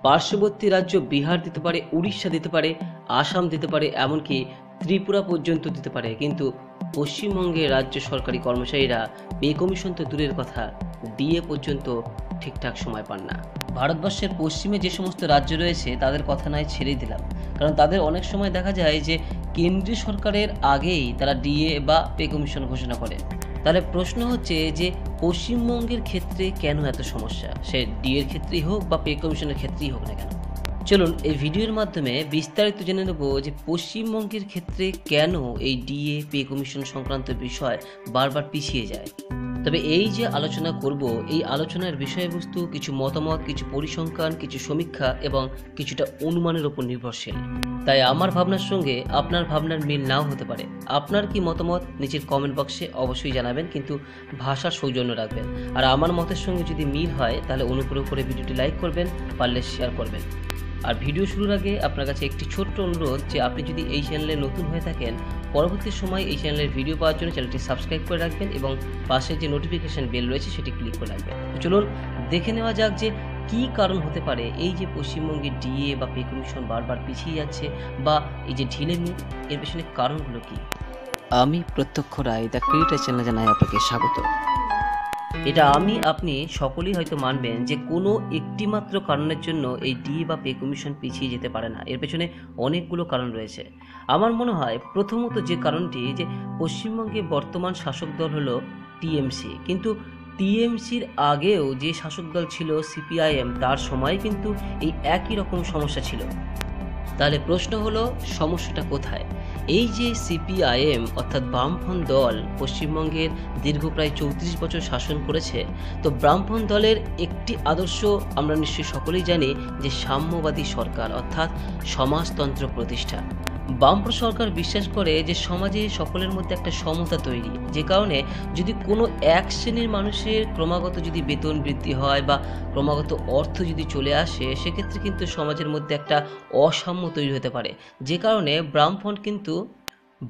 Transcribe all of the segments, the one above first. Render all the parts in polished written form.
পার্শ্ববর্তী রাজ্য বিহার দিতে পারে, উড়িষ্যা দিতে পারে, আসাম দিতে পারে, এমনকি ত্রিপুরা পর্যন্ত দিতে পারে। কিন্তু পশ্চিমবঙ্গের রাজ্য সরকারি কর্মচারীরা পে কমিশন তো দূরের কথা, ডিএ পর্যন্ত ঠিকঠাক সময় পান না। ভারতবর্ষের পশ্চিমে যে সমস্ত রাজ্য রয়েছে তাদের কথা নয় ছেড়েই দিলাম, কারণ তাদের অনেক সময় দেখা যায় যে কেন্দ্রীয় সরকারের আগেই তারা ডিএ বা পে কমিশন ঘোষণা করে। তাহলে প্রশ্ন হচ্ছে যে পশ্চিমবঙ্গের ক্ষেত্রে কেন এত সমস্যা, সে ডিএর ক্ষেত্রেই হোক বা পে কমিশনের ক্ষেত্রেই হোক না কেন। চলুন এই ভিডিওর মাধ্যমে বিস্তারিত জেনে নেব যে পশ্চিমবঙ্গের ক্ষেত্রে কেন এই ডিএ পে কমিশন সংক্রান্ত বিষয় বারবার পিছিয়ে যায়। তবে এই যে আলোচনা করব, এই আলোচনার বিষয়বস্তু কিছু মতামত, কিছু পরিসংখ্যান, কিছু সমীক্ষা এবং কিছুটা অনুমানের উপর নির্ভরশীল। তাই আমার ভাবনার সঙ্গে আপনার ভাবনার মিল নাও হতে পারে। আপনার কি মতামত নিচের কমেন্ট বক্সে অবশ্যই জানাবেন, কিন্তু ভাষার সৌজন্য রাখবেন। আর আমার মতের সঙ্গে যদি মিল হয় তাহলে অনুগ্রহ করে ভিডিওটি লাইক করবেন, পারলে শেয়ার করবেন। আর ভিডিও শুরুর আগে আপনার কাছে একটি ছোট্ট অনুরোধ যে আপনি যদি এই চ্যানেলে নতুন হয়ে থাকেন, পরবর্তী সময় এই চ্যানেলের ভিডিও পাওয়ার জন্য চ্যানেলটি সাবস্ক্রাইব করে রাখবেন এবং পাশে যে নোটিফিকেশন বেল রয়েছে সেটি ক্লিক করে রাখবেন। চলুন দেখে নেওয়া যাক যে কী কারণ হতে পারে এই যে পশ্চিমবঙ্গের ডিএ বা পে কমিশন বারবার পিছিয়ে যাচ্ছে, বা এই যে ঢিলেমি, এর পেছনে কারণগুলো কী। আমি প্রত্যক্ষ রায়, দ্য ক্রিয়েটর চ্যানেলে জানাই আপনাকে স্বাগত। এটা আপনি সকলেই হয়তো মানবেন যে কোনো একটি মাত্র কারণের জন্য এই ডিএ বা পে কমিশন পিছিয়ে যেতে পারে না। এর পেছনে অনেকগুলো কারণ রয়েছে। আমার মনে হয় প্রথমত যে কারণটি, যে পশ্চিমবঙ্গে বর্তমান শাসক দল হলো টিএমসি, কিন্তু টিএমসির আগেও যে শাসক দল ছিল সিপিআইএম, তার সময় কিন্তু এই একই রকম সমস্যা ছিল। তাহলে প্রশ্ন হলো সমস্যাটা কোথায়। এই যে সিপিআইএম অর্থাৎ বামফ্রন্ট দল পশ্চিমবঙ্গের দীর্ঘ প্রায় 34 বছর শাসন করেছে, তো বামফ্রন্ট দলের একটি আদর্শ আমরা নিশ্চয়ই সকলেই জানি যে সাম্যবাদী সরকার অর্থাৎ সমাজতন্ত্র প্রতিষ্ঠা। বামফ্রন্ট সরকার বিশ্বাস করে যে সমাজে সকলের মধ্যে একটা সমতা তৈরি, যে কারণে যদি কোনো এক শ্রেণীর মানুষের ক্রমাগত যদি বেতন বৃদ্ধি হয় বা ক্রমাগত অর্থ যদি চলে আসে, সেক্ষেত্রে কিন্তু সমাজের মধ্যে একটা অসাম্য তৈরি হতে পারে। যে কারণে বামফ্রন্ট কিন্তু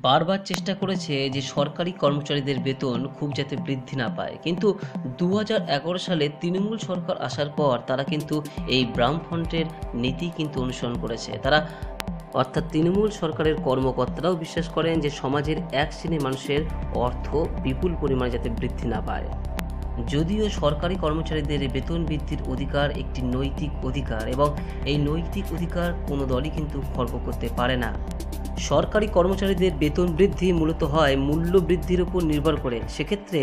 বারবার চেষ্টা করেছে যে সরকারি কর্মচারীদের বেতন খুব যাতে বৃদ্ধি না পায়। কিন্তু 2011 সালে তৃণমূল সরকার আসার পর তারা কিন্তু এই বামফ্রন্টের নীতি কিন্তু অনুসরণ করেছে। তারা অর্থাৎ তৃণমূল সরকারের কর্মকর্তারাও বিশ্বাস করেন যে সমাজের এক শ্রেণীর মানুষের অর্থ বিপুল পরিমাণে যাতে বৃদ্ধি না পায়। যদিও সরকারি কর্মচারীদের বেতন বৃদ্ধির অধিকার একটি নৈতিক অধিকার এবং এই নৈতিক অধিকার কোনো দলই কিন্তু খর্ব করতে পারে না। সরকারি কর্মচারীদের বেতন বৃদ্ধি মূলত হয় মূল্য বৃদ্ধির উপর নির্ভর করে। সেক্ষেত্রে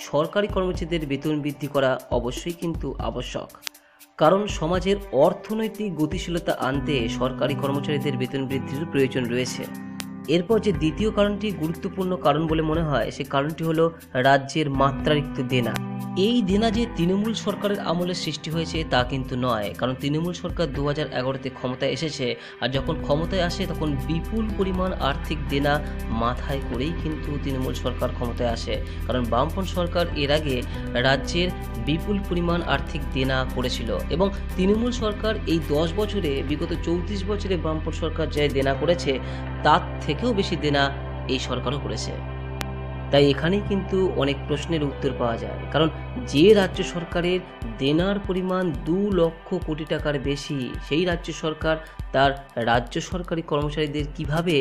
সরকারি কর্মচারীদের বেতন বৃদ্ধি করা অবশ্যই কিন্তু আবশ্যক, কারণ সমাজের অর্থনৈতিক গতিশীলতা আনতে সরকারি কর্মচারীদের বেতন বৃদ্ধির প্রয়োজন রয়েছে। এরপর যে দ্বিতীয় কারণটি গুরুত্বপূর্ণ কারণ বলে মনে হয়, সে কারণটি হলো রাজ্যের মাত্রাতিরিক্ত দেনা। এই দেনা যে তৃণমূল সরকারের আমলে সৃষ্টি হয়েছে তা কিন্তু নয়, কারণ তৃণমূল সরকার 2011-তে ক্ষমতায় এসেছে, আর যখন ক্ষমতায় আসে তখন বিপুল পরিমাণ আর্থিক দেনা মাথায় করেই কিন্তু তৃণমূল সরকার ক্ষমতায় আসে। কারণ বামফ্রন্ট সরকার এর আগে রাজ্যের বিপুল পরিমাণ আর্থিক দেনা করেছিল, এবং তৃণমূল সরকার এই 10 বছরে, বিগত 34 বছরে বামফ্রন্ট সরকার যে দেনা করেছে তার থেকেও বেশি দেনা এই সরকারও করেছে। তাই এখানেই কিন্তু অনেক প্রশ্নের উত্তর পাওয়া যায়, কারণ যে রাজ্য সরকারের দেনার পরিমাণ 2 লক্ষ কোটি টাকার বেশি, সেই রাজ্য সরকার তার রাজ্য সরকারি কর্মচারীদের কিভাবে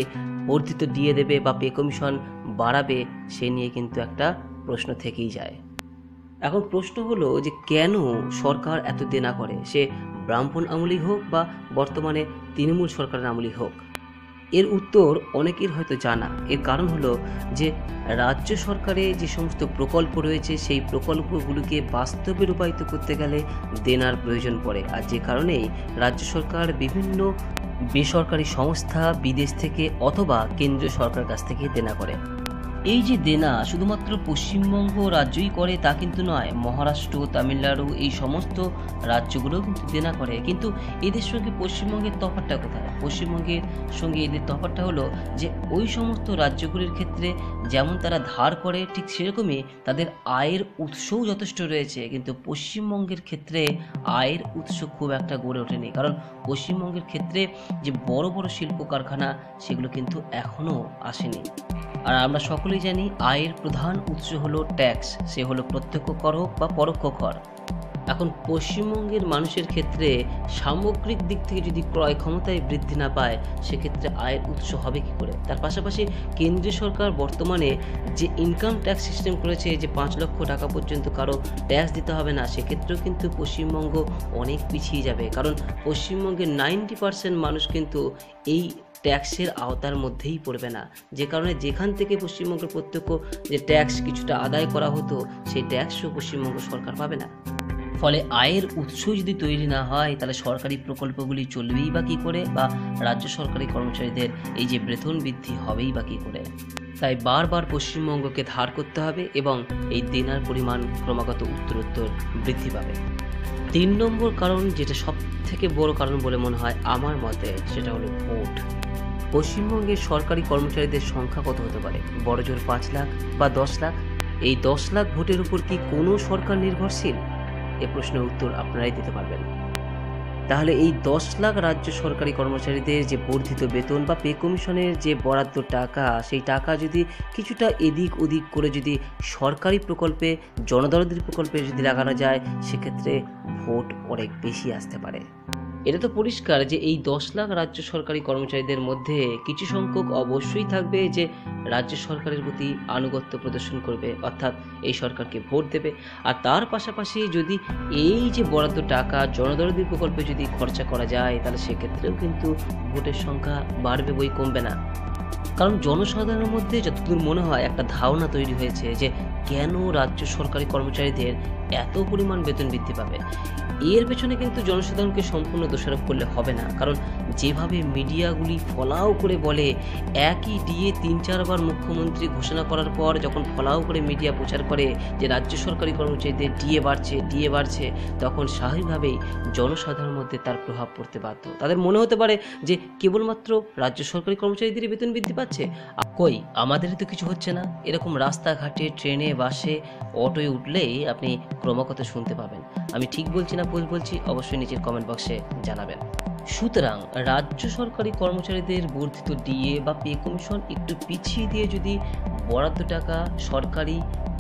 বর্ধিত দিয়ে দেবে বা পে কমিশন বাড়াবে, সে নিয়ে কিন্তু একটা প্রশ্ন থেকেই যায়। এখন প্রশ্ন হলো যে কেন সরকার এত দেনা করে, সে বামফ্রন্ট আমলেই হোক বা বর্তমানে তৃণমূল সরকারের আমলেই হোক। এর উত্তর অনেকের হয়তো জানা। এর কারণ হলো যে রাজ্য সরকারের যে সমস্ত প্রকল্প রয়েছে, সেই প্রকল্পগুলোকে বাস্তবে রূপায়িত করতে গেলে দেনার প্রয়োজন পড়ে, আর যে কারণেই রাজ্য সরকার বিভিন্ন বেসরকারি সংস্থা, বিদেশ থেকে অথবা কেন্দ্রীয় সরকারের কাছ থেকে দেনা করে। এই যে দেনা শুধুমাত্র পশ্চিমবঙ্গ রাজ্যই করে তা কিন্তু নয়, মহারাষ্ট্র, তামিলনাড়ু এই সমস্ত রাজ্যগুলোও কিন্তু দেনা করে। কিন্তু এদের সঙ্গে পশ্চিমবঙ্গের তফাৎটা কোথায়? পশ্চিমবঙ্গের সঙ্গে এদের তফাৎটা হলো যে ওই সমস্ত রাজ্যগুলির ক্ষেত্রে যেমন তারা ধার করে, ঠিক সেরকমই তাদের আয়ের উৎসও যথেষ্ট রয়েছে, কিন্তু পশ্চিমবঙ্গের ক্ষেত্রে আয়ের উৎস খুব একটা গড়ে ওঠেনি। কারণ পশ্চিমবঙ্গের ক্ষেত্রে যে বড় বড় শিল্প কারখানা, সেগুলো কিন্তু এখনও আসেনি। আর আমরা সকলেই জানি আয়ের প্রধান উৎস হলো ট্যাক্স, সে হলো প্রত্যক্ষ কর হোক বা পরোক্ষ কর। এখন পশ্চিমবঙ্গের মানুষের ক্ষেত্রে সামগ্রিক দিক থেকে যদি ক্রয় ক্ষমতায় বৃদ্ধি না পায়, সেক্ষেত্রে আয়ের উৎস হবে কী করে? তার পাশাপাশি কেন্দ্রীয় সরকার বর্তমানে যে ইনকাম ট্যাক্স সিস্টেম করেছে, যে 5 লক্ষ টাকা পর্যন্ত কারো ট্যাক্স দিতে হবে না, সেক্ষেত্রেও কিন্তু পশ্চিমবঙ্গ অনেক পিছিয়ে যাবে। কারণ পশ্চিমবঙ্গের 90% মানুষ কিন্তু এই ট্যাক্সের আওতার মধ্যেই পড়বে না, যে কারণে যেখান থেকে পশ্চিমবঙ্গের প্রত্যক্ষ যে ট্যাক্স কিছুটা আদায় করা হতো, সেই ট্যাক্সও পশ্চিমবঙ্গ সরকার পাবে না। ফলে আয়ের উৎস যদি তৈরি না হয়, তাহলে সরকারি প্রকল্পগুলি চলবেই বা কী করে, বা রাজ্য সরকারি কর্মচারীদের এই যে বেতন বৃদ্ধি হবেই বা কী করে। তাই বারবার পশ্চিমবঙ্গকে ধার করতে হবে এবং এই দেনার পরিমাণ ক্রমাগত উত্তরোত্তর বৃদ্ধি পাবে। 3 নম্বর কারণ, যেটা সব থেকে বড় কারণ বলে মনে হয় আমার মতে, সেটা হলো ভোট। পশ্চিমবঙ্গের সরকারি কর্মচারীদের সংখ্যা কত হতে পারে? বড়জোর 5 লাখ বা 10 লাখ। এই 10 লাখ ভোটের উপর কি কোনো সরকার নির্ভরশীল? এ প্রশ্নের উত্তর আপনারাই দিতে পারবেন। তাহলে এই 10 লাখ রাজ্য সরকারি কর্মচারীদের যে বর্ধিত বেতন বা পে কমিশনের যে বরাদ্দ টাকা, সেই টাকা যদি কিছুটা এদিক ওদিক করে যদি সরকারি প্রকল্পে, জনদরদি প্রকল্পে যদি লাগানো যায়, সেক্ষেত্রে ভোট অনেক বেশি আসতে পারে। এটা তো পরিষ্কার যে এই 10 লাখ রাজ্য সরকারি কর্মচারীদের মধ্যে কিছু সংখ্যক অবশ্যই থাকবে যে রাজ্য সরকারের প্রতি আনুগত্য প্রদর্শন করবে, অর্থাৎ এই সরকারকে ভোট দেবে। আর তার পাশাপাশি যদি এই যে বরাদ্দ টাকা জনদরদি প্রকল্পে যদি খরচা করা যায়, তাহলে সেক্ষেত্রেও কিন্তু ভোটের সংখ্যা বাড়বে, বই কমবে না। কারণ জনসাধারণের মধ্যে যতদূর মনে হয় একটা ধারণা তৈরি হয়েছে যে কেন রাজ্য সরকারি কর্মচারীদের এত পরিমাণ বেতন বৃদ্ধি পাবে। এর পেছনে কিন্তু জনসাধারণকে সম্পূর্ণ দোষারোপ করলে হবে না। কারণ যেভাবে মিডিয়াগুলি ফলাও করে বলে, একই ডিএ 3-4 বার মুখ্যমন্ত্রী ঘোষণা করার পর যখন ফলাও করে মিডিয়া প্রচার করে যে রাজ্য সরকারি কর্মচারীদের ডিএ বাড়ছে, তখন স্বাভাবিকভাবেই জনসাধারণের মধ্যে তার প্রভাব পড়তে বাধ্য। তাদের মনে হতে পারে যে কেবলমাত্র রাজ্য সরকারি কর্মচারীদের বেতন বৃদ্ধি পাচ্ছে, কই আমাদেরই তো কিছু হচ্ছে না। এরকম রাস্তাঘাটে, ট্রেনে, বাসে, অটোয় উঠলেই আপনি ক্রমাগত শুনতে পাবেন। আমি ঠিক বলছি না ভুল বলছি, অবশ্যই নিচের কমেন্ট বক্সে জানাবেন। সুতরাং রাজ্য সরকারি কর্মচারীদের বর্ধিত ডিএ বা পে কমিশন একটু পিছিয়ে দিয়ে যদি বরাদ্দ টাকা সরকারি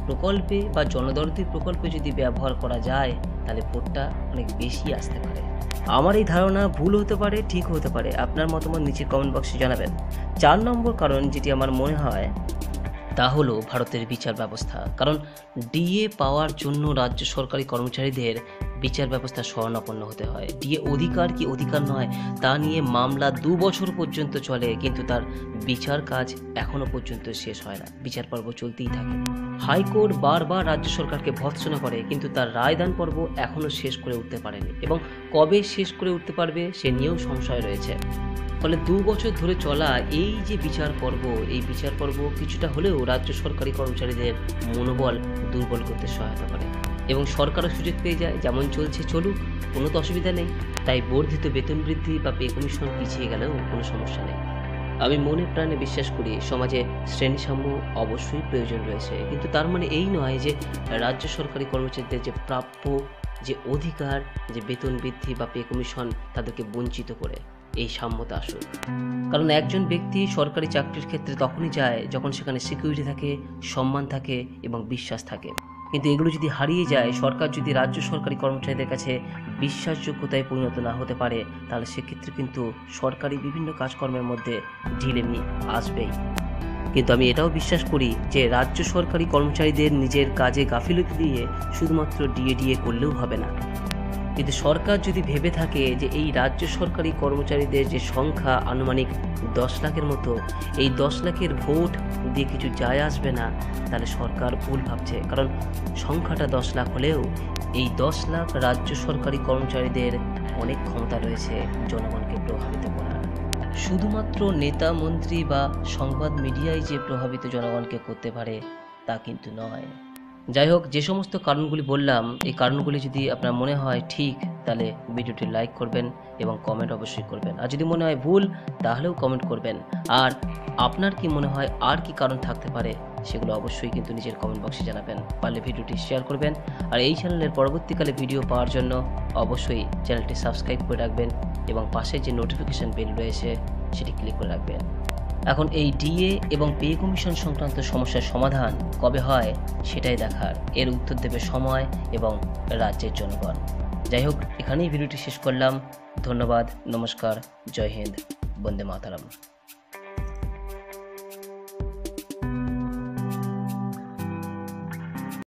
প্রকল্পে বা জনদরদি প্রকল্পে যদি ব্যবহার করা যায়, তাহলে ভোটটা অনেক বেশি আসতে পারে। আমার এই ধারণা ভুল হতে পারে, ঠিক হতে পারে। আপনার মতামত নিচের কমেন্ট বক্সে জানাবেন। 4 নম্বর কারণ যেটি আমার মনে হয়, তা হলো ভারতের বিচার ব্যবস্থা। কারণ ডিএ পাওয়ার জন্য রাজ্য সরকারি কর্মচারীদের বিচার ব্যবস্থা শরণাপন্ন হতে হয়। ডিএ অধিকার কি অধিকার নয় তা নিয়ে মামলা 2 বছর পর্যন্ত চলে, কিন্তু তার বিচার কাজ এখনো পর্যন্ত শেষ হয় না, বিচার পর্ব চলতেই থাকে। হাইকোর্ট বারবার রাজ্য সরকারকে ভর্ৎসনা করে, কিন্তু তার রায়দান পর্ব এখনো শেষ করে উঠতে পারেনি, এবং কবে শেষ করে উঠতে পারবে সে নিয়েও সংশয় রয়েছে। ফলে 2 বছর ধরে চলা এই যে বিচার পর্ব, এই বিচার পর্ব কিছুটা হলেও রাজ্য সরকারি কর্মচারীদের মনোবল দুর্বল করতে সহায়তা করে, এবং সরকারও সুযোগ পেয়ে যায় যেমন চলছে চলুক, কোনো তো অসুবিধা নেই। তাই বর্ধিত বেতন বৃদ্ধি বা পে কমিশন পিছিয়ে গেলেও কোনো সমস্যা নেই। আমি মনে প্রাণে বিশ্বাস করি সমাজে শ্রেণীসাম্য অবশ্যই প্রয়োজন রয়েছে, কিন্তু তার মানে এই নয় যে রাজ্য সরকারি কর্মচারীদের যে প্রাপ্য যে অধিকার, যে বেতন বৃদ্ধি বা পে কমিশন, তাদেরকে বঞ্চিত করে এই সাম্যতা আসুক। কারণ একজন ব্যক্তি সরকারি চাকরির ক্ষেত্রে তখনই যায় যখন সেখানে সিকিউরিটি থাকে, সম্মান থাকে এবং বিশ্বাস থাকে। কিন্তু এগুলো যদি হারিয়ে যায়, সরকার যদি রাজ্য সরকারি কর্মচারীদের কাছে বিশ্বাসযোগ্যতায় পরিণত না হতে পারে, তাহলে সেক্ষেত্রে কিন্তু সরকারি বিভিন্ন কাজকর্মের মধ্যে ঢিলেমি আসবেই। কিন্তু আমি এটাও বিশ্বাস করি যে রাজ্য সরকারি কর্মচারীদের নিজের কাজে গাফিলতি দিয়ে শুধুমাত্র ডিএ করলেও হবে না। কিন্তু সরকার যদি ভেবে থাকে যে এই রাজ্য সরকারি কর্মচারীদের যে সংখ্যা আনুমানিক 10 লাখের মতো, এই 10 লাখের ভোট দিয়ে কিছু যায় আসবে না, তাহলে সরকার ভুল ভাবছে। কারণ সংখ্যাটা 10 লাখ হলেও এই 10 লাখ রাজ্য সরকারি কর্মচারীদের অনেক ক্ষমতা রয়েছে জনগণকে প্রভাবিত করার। শুধুমাত্র নেতা, মন্ত্রী বা সংবাদ মিডিয়ায় যে প্রভাবিত জনগণকে করতে পারে তা কিন্তু নয়। যাই হোক, যে সমস্ত কারণগুলি বললাম, এই কারণগুলি যদি আপনার মনে হয় ঠিক, তাহলে ভিডিওটি লাইক করবেন এবং কমেন্ট অবশ্যই করবেন। আর যদি মনে হয় ভুল, তাহলেও কমেন্ট করবেন। আর আপনার কি মনে হয় আর কি কারণ থাকতে পারে, সেগুলো অবশ্যই কিন্তু নিজের কমেন্ট বক্সে জানাবেন। পারলে ভিডিওটি শেয়ার করবেন। আর এই চ্যানেলের পরবর্তীকালে ভিডিও পাওয়ার জন্য অবশ্যই চ্যানেলটি সাবস্ক্রাইব করে রাখবেন এবং পাশে যে নোটিফিকেশন বেল রয়েছে সেটি ক্লিক করে রাখবেন। এখন এই ডিএ এবং পে কমিশন সংক্রান্ত সমস্যার সমাধান কবে হয় সেটাই দেখার। এর উত্তর দেবে সময় এবং রাজ্যের জনগণ। যাই হোক, এখানেই ভিডিওটি শেষ করলাম। ধন্যবাদ, নমস্কার, জয় হিন্দ, বন্দে মাতরম।